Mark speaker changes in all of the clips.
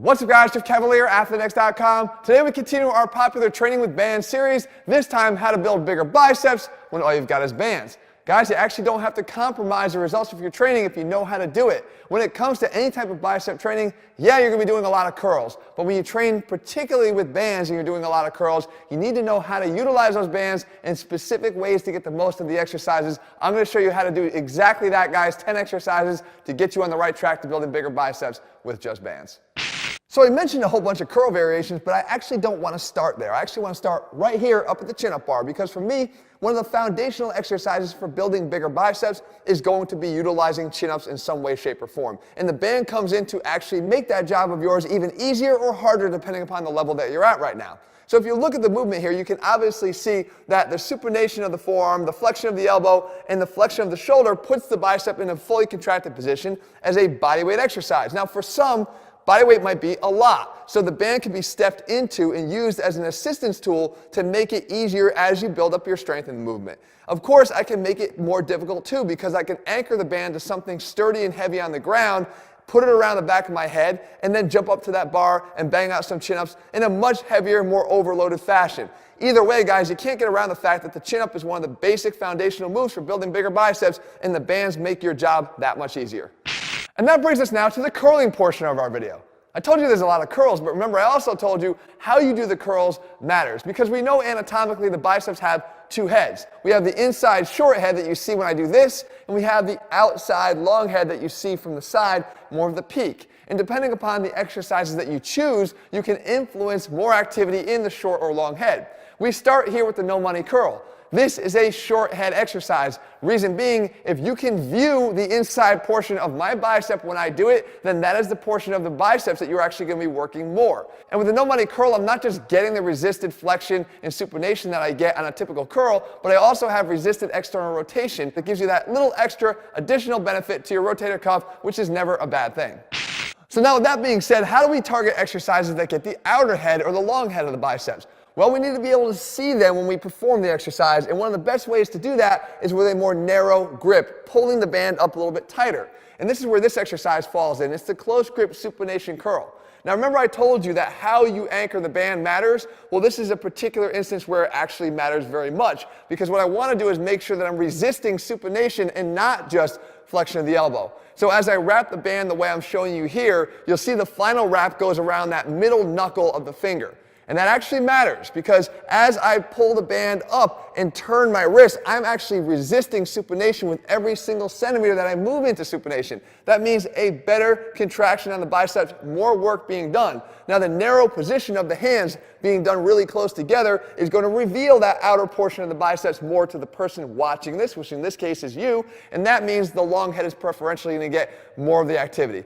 Speaker 1: What's up guys, Jeff Cavalier, ATHLEAN-X.com. Today we continue our popular training with bands series, this time how to build bigger biceps when all you've got is bands. Guys, you actually don't have to compromise the results of your training if you know how to do it. When it comes to any type of bicep training, yeah, you're going to be doing a lot of curls. But when you train particularly with bands and you're doing a lot of curls, you need to know how to utilize those bands in specific ways to get the most of the exercises. I'm going to show you how to do exactly that, guys. 10 exercises to get you on the right track to building bigger biceps with just bands. So I mentioned a whole bunch of curl variations, but I actually don't want to start there. I actually want to start right here up at the chin-up bar, because for me, one of the foundational exercises for building bigger biceps is going to be utilizing chin-ups in some way, shape, or form. And the band comes in to actually make that job of yours even easier or harder depending upon the level that you're at right now. So if you look at the movement here, you can obviously see that the supination of the forearm, the flexion of the elbow, and the flexion of the shoulder puts the bicep in a fully contracted position as a bodyweight exercise. Now for some, bodyweight might be a lot, so the band can be stepped into and used as an assistance tool to make it easier as you build up your strength in the movement. Of course, I can make it more difficult too, because I can anchor the band to something sturdy and heavy on the ground, put it around the back of my head, and then jump up to that bar and bang out some chin-ups in a much heavier, more overloaded fashion. Either way, guys, you can't get around the fact that the chin-up is one of the basic foundational moves for building bigger biceps, and the bands make your job that much easier. And that brings us now to the curling portion of our video. I told you there's a lot of curls, but remember I also told you how you do the curls matters, because we know anatomically the biceps have two heads. We have the inside short head that you see when I do this, and we have the outside long head that you see from the side, more of the peak. And depending upon the exercises that you choose, you can influence more activity in the short or long head. We start here with the no money curl. This is a short head exercise. Reason being, if you can view the inside portion of my bicep when I do it, then that is the portion of the biceps that you're actually going to be working more. And with the no money curl, I'm not just getting the resisted flexion and supination that I get on a typical curl, but I also have resisted external rotation that gives you that little extra additional benefit to your rotator cuff, which is never a bad thing. So now with that being said, how do we target exercises that get the outer head or the long head of the biceps? Well, we need to be able to see them when we perform the exercise, and one of the best ways to do that is with a more narrow grip, pulling the band up a little bit tighter. And this is where this exercise falls in. It's the close grip supination curl. Now remember I told you that how you anchor the band matters? Well, this is a particular instance where it actually matters very much, because what I want to do is make sure that I'm resisting supination and not just flexion of the elbow. So as I wrap the band the way I'm showing you here, you'll see the final wrap goes around that middle knuckle of the finger. And that actually matters, because as I pull the band up and turn my wrist, I'm actually resisting supination with every single centimeter that I move into supination. That means a better contraction on the biceps, more work being done. Now the narrow position of the hands being done really close together is going to reveal that outer portion of the biceps more to the person watching this, which in this case is you, and that means the long head is preferentially going to get more of the activity.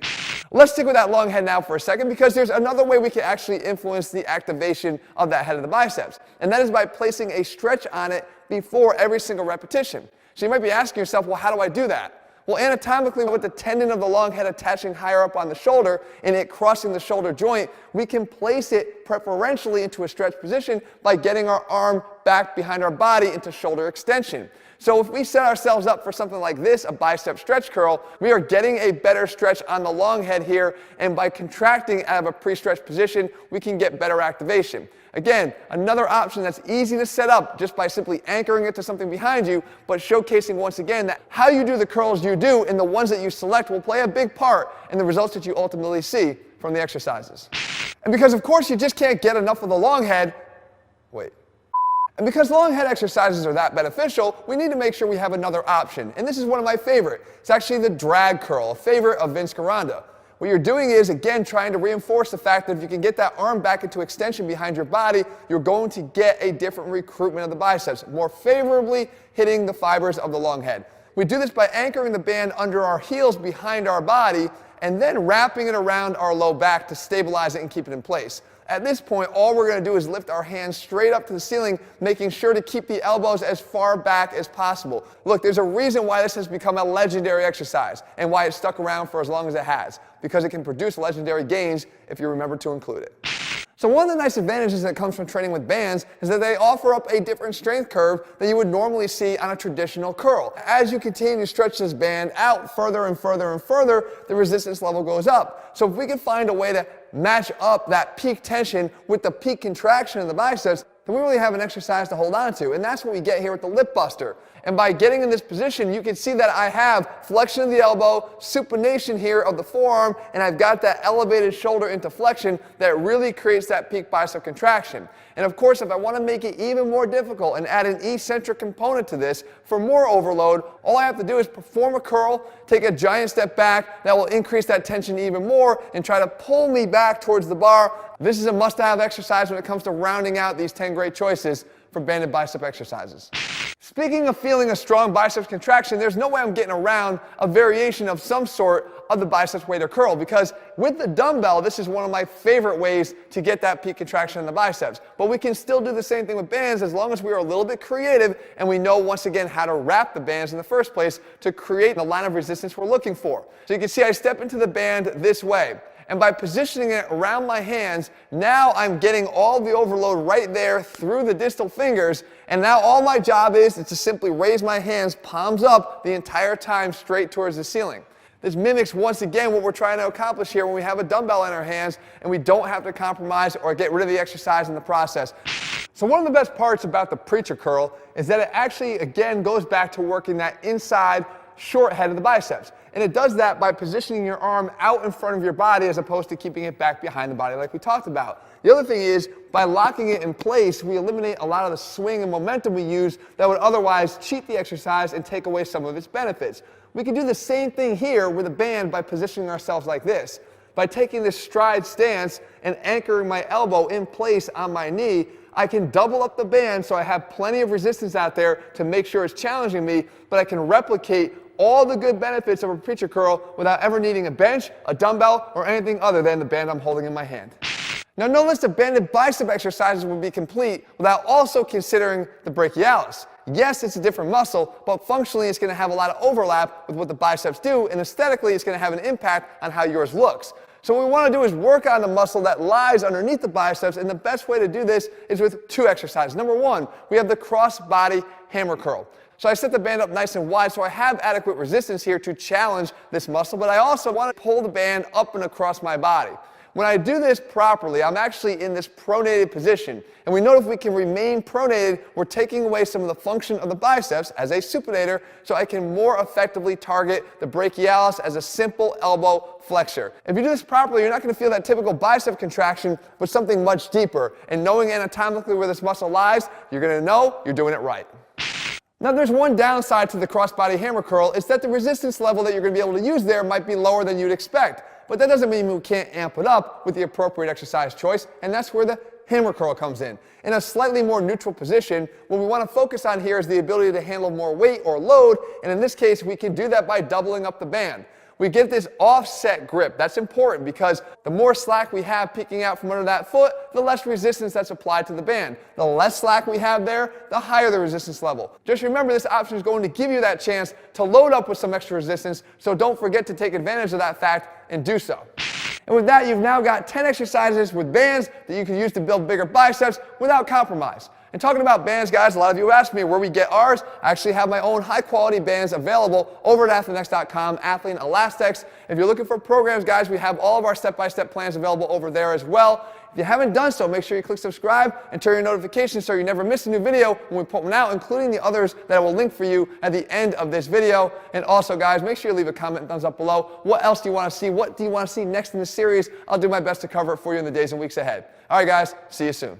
Speaker 1: Let's stick with that long head now for a second, because there's another way we can actually influence the activation of that head of the biceps, and that is by placing a stretch on it before every single repetition. So you might be asking yourself, well, how do I do that? Well, anatomically, with the tendon of the long head attaching higher up on the shoulder and it crossing the shoulder joint, we can place it preferentially into a stretch position by getting our arm back behind our body into shoulder extension. So if we set ourselves up for something like this, a bicep stretch curl, we are getting a better stretch on the long head here, and by contracting out of a pre-stretched position, we can get better activation. Again, another option that's easy to set up just by simply anchoring it to something behind you, but showcasing once again that how you do the curls you do and the ones that you select will play a big part in the results that you ultimately see from the exercises. And because of course you just can't get enough of the long head, And because long head exercises are that beneficial, we need to make sure we have another option. And this is one of my favorite. It's actually the drag curl, a favorite of Vince Gironda. What you're doing is, again, trying to reinforce the fact that if you can get that arm back into extension behind your body, you're going to get a different recruitment of the biceps, more favorably hitting the fibers of the long head. We do this by anchoring the band under our heels behind our body and then wrapping it around our low back to stabilize it and keep it in place. At this point, all we're going to do is lift our hands straight up to the ceiling, making sure to keep the elbows as far back as possible. Look, there's a reason why this has become a legendary exercise and why it's stuck around for as long as it has, because it can produce legendary gains if you remember to include it. So one of the nice advantages that comes from training with bands is that they offer up a different strength curve than you would normally see on a traditional curl. As you continue to stretch this band out further and further and further, the resistance level goes up. So if we can find a way to match up that peak tension with the peak contraction of the biceps, then we really have an exercise to hold on to. And that's what we get here with the lip buster. And by getting in this position, you can see that I have flexion of the elbow, supination here of the forearm, and I've got that elevated shoulder into flexion that really creates that peak bicep contraction. And of course, if I want to make it even more difficult and add an eccentric component to this for more overload, all I have to do is perform a curl, take a giant step back, that will increase that tension even more, and try to pull me back towards the bar. This is a must-have exercise when it comes to rounding out these 10 great choices for banded bicep exercises. Speaking of feeling a strong biceps contraction, there's no way I'm getting around a variation of some sort of the biceps weight or curl, because with the dumbbell, this is one of my favorite ways to get that peak contraction in the biceps. But we can still do the same thing with bands as long as we are a little bit creative and we know, once again, how to wrap the bands in the first place to create the line of resistance we're looking for. So you can see I step into the band this way. And by positioning it around my hands, now I'm getting all the overload right there through the distal fingers. And now all my job is to simply raise my hands palms up the entire time straight towards the ceiling. This mimics, once again, what we're trying to accomplish here when we have a dumbbell in our hands and we don't have to compromise or get rid of the exercise in the process. So one of the best parts about the preacher curl is that it actually, again, goes back to working that inside short head of the biceps. And it does that by positioning your arm out in front of your body as opposed to keeping it back behind the body like we talked about. The other thing is, by locking it in place, we eliminate a lot of the swing and momentum we use that would otherwise cheat the exercise and take away some of its benefits. We can do the same thing here with a band by positioning ourselves like this. By taking this stride stance and anchoring my elbow in place on my knee, I can double up the band so I have plenty of resistance out there to make sure it's challenging me, but I can replicate all the good benefits of a preacher curl without ever needing a bench, a dumbbell, or anything other than the band I'm holding in my hand. Now, no list of banded bicep exercises would be complete without also considering the brachialis. Yes, it's a different muscle, but functionally it's going to have a lot of overlap with what the biceps do, and aesthetically it's going to have an impact on how yours looks. So what we want to do is work on the muscle that lies underneath the biceps, and the best way to do this is with two exercises. Number one, we have the cross-body hammer curl. So I set the band up nice and wide so I have adequate resistance here to challenge this muscle, but I also want to pull the band up and across my body. When I do this properly, I'm actually in this pronated position. And we know if we can remain pronated, we're taking away some of the function of the biceps as a supinator, so I can more effectively target the brachialis as a simple elbow flexor. If you do this properly, you're not going to feel that typical bicep contraction, but something much deeper. And knowing anatomically where this muscle lies, you're going to know you're doing it right. Now, there's one downside to the crossbody hammer curl. It's that the resistance level that you're going to be able to use there might be lower than you'd expect. But that doesn't mean we can't amp it up with the appropriate exercise choice, and that's where the hammer curl comes in. In a slightly more neutral position, what we want to focus on here is the ability to handle more weight or load, and in this case, we can do that by doubling up the band. We get this offset grip. That's important because the more slack we have peeking out from under that foot, the less resistance that's applied to the band. The less slack we have there, the higher the resistance level. Just remember, this option is going to give you that chance to load up with some extra resistance, so don't forget to take advantage of that fact and do so. And with that, you've now got 10 exercises with bands that you can use to build bigger biceps without compromise. And talking about bands, guys, a lot of you asked me where we get ours. I actually have my own high-quality bands available over at ATHLEAN-X.com, ATHLEAN-Elastex. If you're looking for programs, guys, we have all of our step-by-step plans available over there as well. If you haven't done so, make sure you click subscribe and turn your notifications so you never miss a new video when we put one out, including the others that I will link for you at the end of this video. And also, guys, make sure you leave a comment and thumbs up below. What else do you want to see? What do you want to see next in the series? I'll do my best to cover it for you in the days and weeks ahead. All right, guys, see you soon.